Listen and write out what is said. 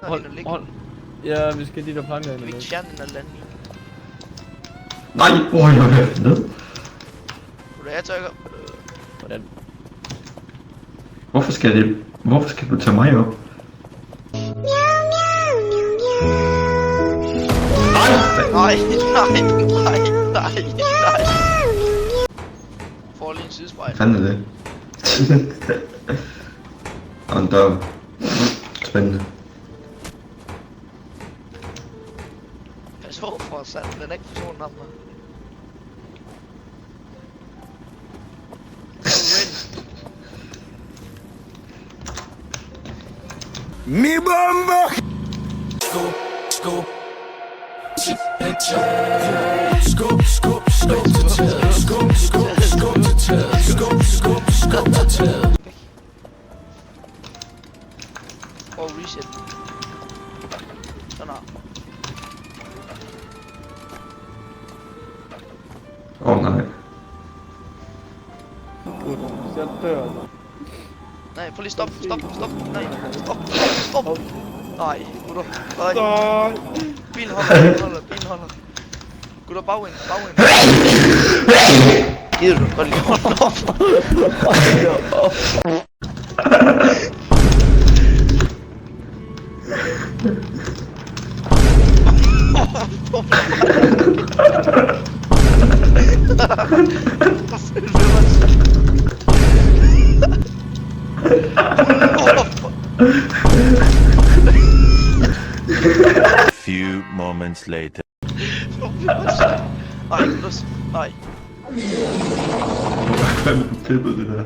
Hold, hold. Ja, vi skal de der planker ind. Kan vi ikke fjerne den eller anden i? Nej, hvor jeg er ned. Jeg trykker. Hvordan? Hvorfor skal du tage mig op? Nej. Får lige en sidespejl. Fanden er det? Og en dør. Spændende. Pas på for os, den er ikke personen ham her. Mi bomba! Skub, skub. Skub, skub, skub til taget. Skub, skub, skub til taget. Skub, skub, skub til taget. Og reset. Sådan her. Nej. Jeg dør. Nej, prøv lige stop. Nej, stop. Nej, gutter. Nej. Bilen holder. Gutter, bagvind. Gider du godt lige holde op? Few moments later. Ej, Gullers. Ej. Hvad fanden er det der?